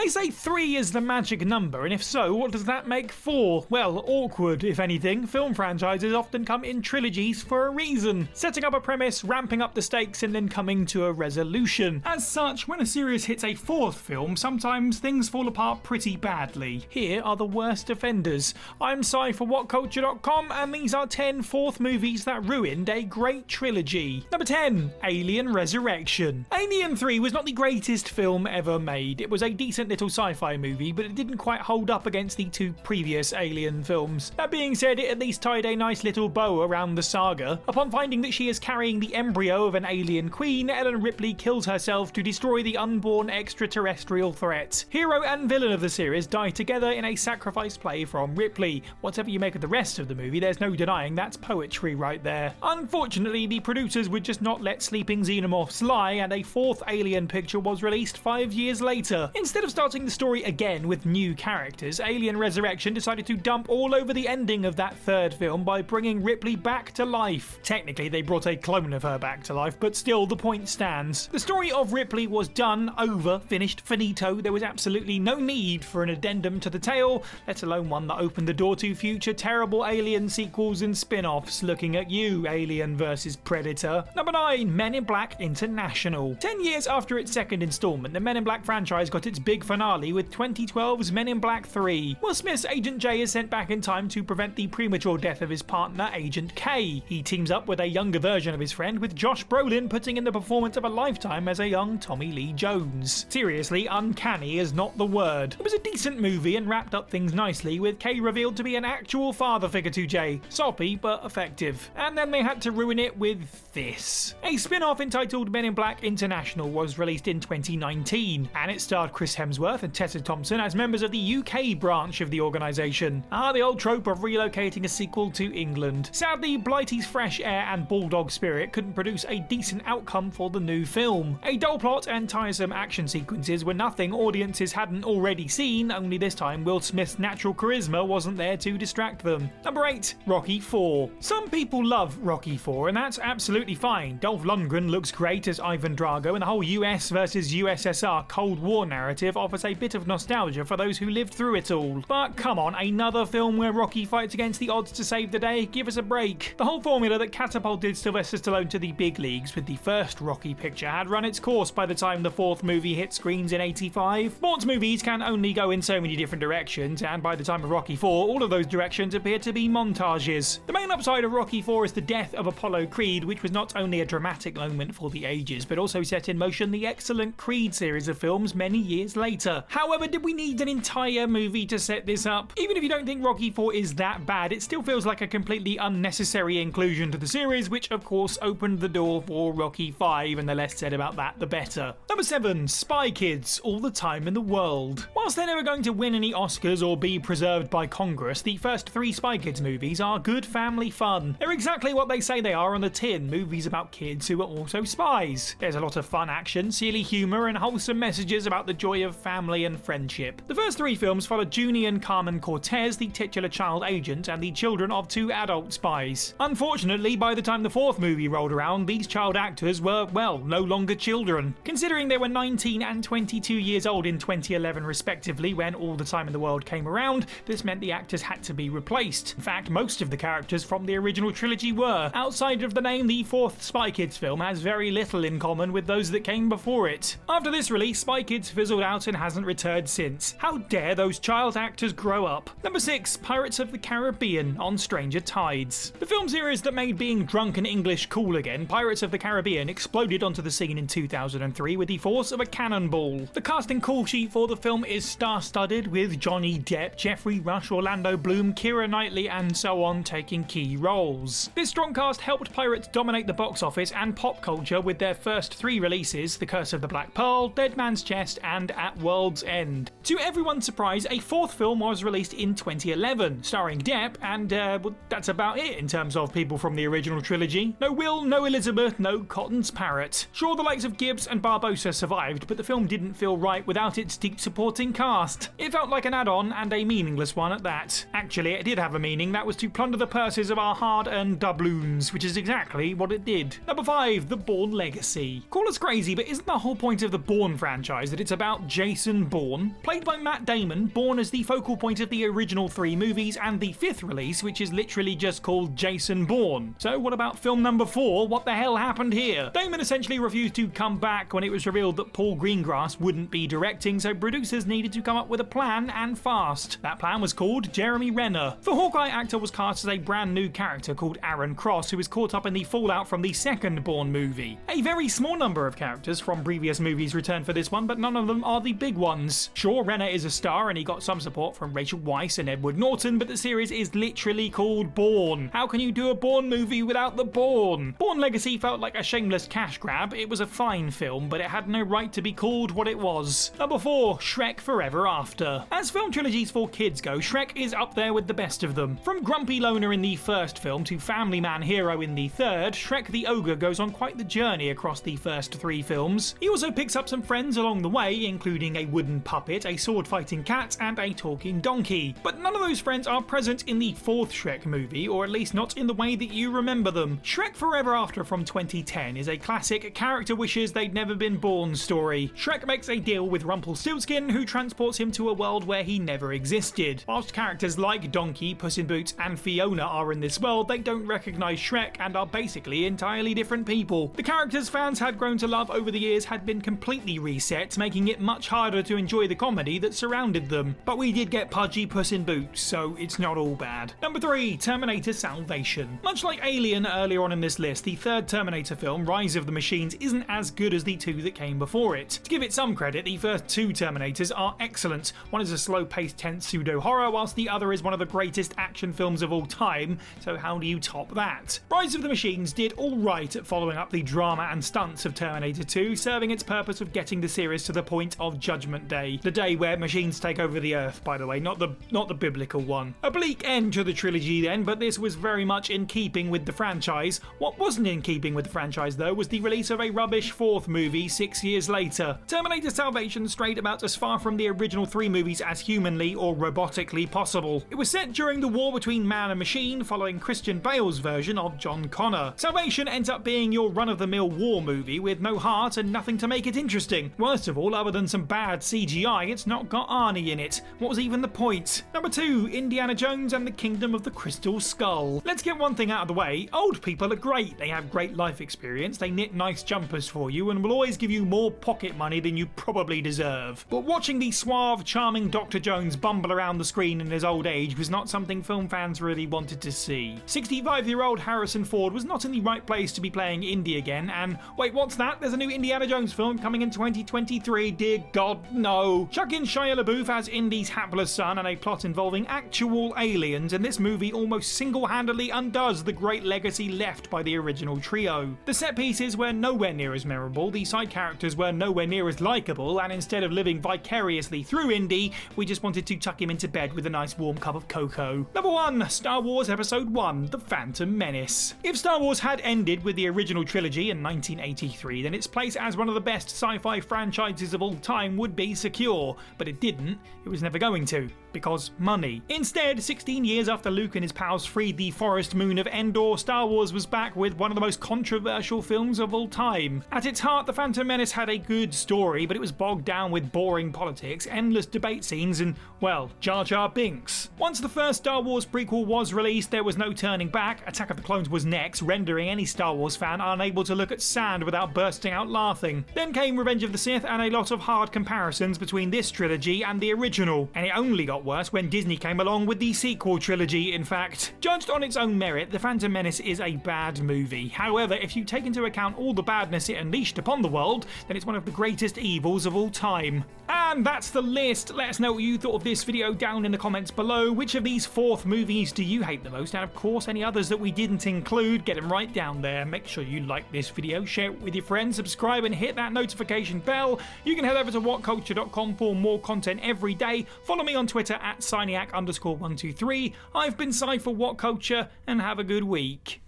They say 3 is the magic number, and if so, what does that make 4? Well, awkward, if anything. Film franchises often come in trilogies for a reason, setting up a premise, ramping up the stakes, and then coming to a resolution. As such, when a series hits a 4th film, sometimes things fall apart pretty badly. Here are the worst offenders. I'm Cy for WhatCulture.com, and these are 10 4th movies that ruined a great trilogy. Number 10. Alien Resurrection. Alien 3 was not the greatest film ever made. It was a decent little sci-fi movie, but it didn't quite hold up against the 2 previous Alien films. That being said, it at least tied a nice little bow around the saga. Upon finding that she is carrying the embryo of an alien queen, Ellen Ripley kills herself to destroy the unborn extraterrestrial threat. Hero and villain of the series die together in a sacrifice play from Ripley. Whatever you make of the rest of the movie, there's no denying that's poetry right there. Unfortunately, the producers would just not let sleeping xenomorphs lie, and a 4th Alien picture was released 5 years later. Instead of starting the story again with new characters, Alien Resurrection decided to dump all over the ending of that 3rd film by bringing Ripley back to life. Technically, they brought a clone of her back to life, but still the point stands. The story of Ripley was done, over, finished, finito. There was absolutely no need for an addendum to the tale, let alone one that opened the door to future terrible Alien sequels and spin-offs. Looking at you, Alien vs Predator. Number 9. Men in Black International. 10 years after its 2nd installment, the Men in Black franchise got its big finale with 2012's Men in Black 3. Will Smith's Agent J is sent back in time to prevent the premature death of his partner, Agent K. He teams up with a younger version of his friend, with Josh Brolin putting in the performance of a lifetime as a young Tommy Lee Jones. Seriously, uncanny is not the word. It was a decent movie and wrapped up things nicely, with K revealed to be an actual father figure to J. Soppy, but effective. And then they had to ruin it with this. A spin-off entitled Men in Black International was released in 2019, and it starred Chris Hemsworth and Tessa Thompson as members of the UK branch of the organisation. The old trope of relocating a sequel to England. Sadly, Blighty's fresh air and bulldog spirit couldn't produce a decent outcome for the new film. A dull plot and tiresome action sequences were nothing audiences hadn't already seen, only this time Will Smith's natural charisma wasn't there to distract them. Number 8. Rocky IV. Some people love Rocky IV, and that's absolutely fine. Dolph Lundgren looks great as Ivan Drago, and the whole US versus USSR Cold War narrative offers a bit of nostalgia for those who lived through it all. But come on, another film where Rocky fights against the odds to save the day? Give us a break. The whole formula that catapulted Sylvester Stallone to the big leagues with the first Rocky picture had run its course by the time the 4th movie hit screens in '85. Sports movies can only go in so many different directions, and by the time of Rocky IV, all of those directions appear to be montages. The main upside of Rocky IV is the death of Apollo Creed, which was not only a dramatic moment for the ages, but also set in motion the excellent Creed series of films many years later. However, did we need an entire movie to set this up? Even if you don't think Rocky IV is that bad, it still feels like a completely unnecessary inclusion to the series, which of course opened the door for Rocky V, and the less said about that the better. Number 7. Spy Kids. All the Time in the World. Whilst they're never going to win any Oscars or be preserved by Congress, the first 3 Spy Kids movies are good family fun. They're exactly what they say they are on the tin, movies about kids who are also spies. There's a lot of fun action, silly humour, and wholesome messages about the joy of family and friendship. The first 3 films follow Junie and Carmen Cortez, the titular child agent, and the children of 2 adult spies. Unfortunately, by the time the 4th movie rolled around, these child actors were, well, no longer children. Considering they were 19 and 22 years old in 2011 respectively when All the Time in the World came around, this meant the actors had to be replaced. In fact, most of the characters from the original trilogy were. Outside of the name, the 4th Spy Kids film has very little in common with those that came before it. After this release, Spy Kids fizzled out and hasn't returned since. How dare those child actors grow up? Number 6. Pirates of the Caribbean on Stranger Tides. The film series that made being drunk and English cool again, Pirates of the Caribbean exploded onto the scene in 2003 with the force of a cannonball. The casting call sheet for the film is star-studded, with Johnny Depp, Jeffrey Rush, Orlando Bloom, Keira Knightley, and so on taking key roles. This strong cast helped Pirates dominate the box office and pop culture with their first 3 releases, The Curse of the Black Pearl, Dead Man's Chest, and At World's End. To everyone's surprise, a 4th film was released in 2011, starring Depp, and well, that's about it in terms of people from the original trilogy. No Will, no Elizabeth, no Cotton's Parrot. Sure, the likes of Gibbs and Barbossa survived, but the film didn't feel right without its deep supporting cast. It felt like an add-on, and a meaningless one at that. Actually, it did have a meaning, that was to plunder the purses of our hard-earned doubloons, which is exactly what it did. Number 5. The Bourne Legacy. Call us crazy, but isn't the whole point of the Bourne franchise that it's about Jason Jason Bourne. Played by Matt Damon, Bourne is the focal point of the original 3 movies and the 5th release, which is literally just called Jason Bourne. So what about film number 4? What the hell happened here? Damon essentially refused to come back when it was revealed that Paul Greengrass wouldn't be directing, so producers needed to come up with a plan, and fast. That plan was called Jeremy Renner. The Hawkeye actor was cast as a brand new character called Aaron Cross, who was caught up in the fallout from the second Bourne movie. A very small number of characters from previous movies returned for this one, but none of them are the big ones. Sure, Renner is a star and he got some support from Rachel Weisz and Edward Norton, but the series is literally called Bourne. How can you do a Bourne movie without the Bourne? Bourne Legacy felt like a shameless cash grab. It was a fine film, but it had no right to be called what it was. Number 4, SHREK Forever After. As film trilogies for kids go, SHREK is up there with the best of them. From grumpy loner in the first film to family man hero in the third, SHREK the Ogre goes on quite the journey across the first 3 films. He also picks up some friends along the way, including a wooden puppet, a sword-fighting cat, and a talking donkey. But none of those friends are present in the 4th SHREK movie, or at least not in the way that you remember them. SHREK Forever After from 2010 is a classic character wishes they'd never been born story. SHREK makes a deal with Rumpelstiltskin, who transports him to a world where he never existed. Whilst characters like Donkey, Puss in Boots, and Fiona are in this world, they don't recognise SHREK and are basically entirely different people. The characters fans had grown to love over the years had been completely reset, making it much harder to enjoy the comedy that surrounded them. But we did get pudgy Puss in Boots, so it's not all bad. Number 3, Terminator Salvation. Much like Alien earlier on in this list, the 3rd Terminator film, Rise of the Machines, isn't as good as the 2 that came before it. To give it some credit, the first 2 Terminators are excellent. One is a slow-paced, tense pseudo-horror, whilst the other is one of the greatest action films of all time, so how do you top that? Rise of the Machines did alright at following up the drama and stunts of Terminator 2, serving its purpose of getting the series to the point of Judgment Day. The day where machines take over the Earth, by the way, not the biblical one. A bleak end to the trilogy then, but this was very much in keeping with the franchise. What wasn't in keeping with the franchise though was the release of a rubbish 4th movie 6 years later. Terminator Salvation strayed about as far from the original 3 movies as humanly or robotically possible. It was set during the war between man and machine, following Christian Bale's version of John Connor. Salvation ends up being your run-of-the-mill war movie with no heart and nothing to make it interesting. Worst of all, other than some bad CGI, it's not got Arnie in it. What was even the point? Number 2, Indiana Jones and the Kingdom of the Crystal Skull. Let's get one thing out of the way. Old people are great. They have great life experience, they knit nice jumpers for you, and will always give you more pocket money than you probably deserve. But watching the suave, charming Dr. Jones bumble around the screen in his old age was not something film fans really wanted to see. 65-year-old Harrison Ford was not in the right place to be playing Indy again, and wait, what's that? There's a new Indiana Jones film coming in 2023, dear God, no. Chuck in Shia LaBeouf as Indy's hapless son and a plot involving actual aliens, and this movie almost single-handedly undoes the great legacy left by the original trio. The set pieces were nowhere near as memorable, the side characters were nowhere near as likeable, and instead of living vicariously through Indy, we just wanted to tuck him into bed with a nice warm cup of cocoa. Number 1, Star Wars Episode 1, The Phantom Menace. If Star Wars had ended with the original trilogy in 1983, then its place as one of the best sci-fi franchises of all time would be secure, but it didn't. It was never going to, because money. Instead, 16 years after Luke and his pals freed the forest moon of Endor, Star Wars was back with one of the most controversial films of all time. At its heart, The Phantom Menace had a good story, but it was bogged down with boring politics, endless debate scenes, and, well, Jar Jar Binks. Once the first Star Wars prequel was released, there was no turning back. Attack of the Clones was next, rendering any Star Wars fan unable to look at sand without bursting out laughing. Then came Revenge of the Sith and a lot of hard comparisons between this trilogy and the original, and it only got worse when Disney came along with the sequel trilogy, in fact. Judged on its own merit, The Phantom Menace is a bad movie. However, if you take into account all the badness it unleashed upon the world, then it's one of the greatest evils of all time. And that's the list. Let us know what you thought of this video down in the comments below. Which of these 4th movies do you hate the most? And of course, any others that we didn't include, get them right down there. Make sure you like this video, share it with your friends, subscribe and hit that notification bell. You can head over to whatculture.com for more content every day. Follow me on Twitter at Cyniac_123. I've been Cy for What Culture, and have a good week.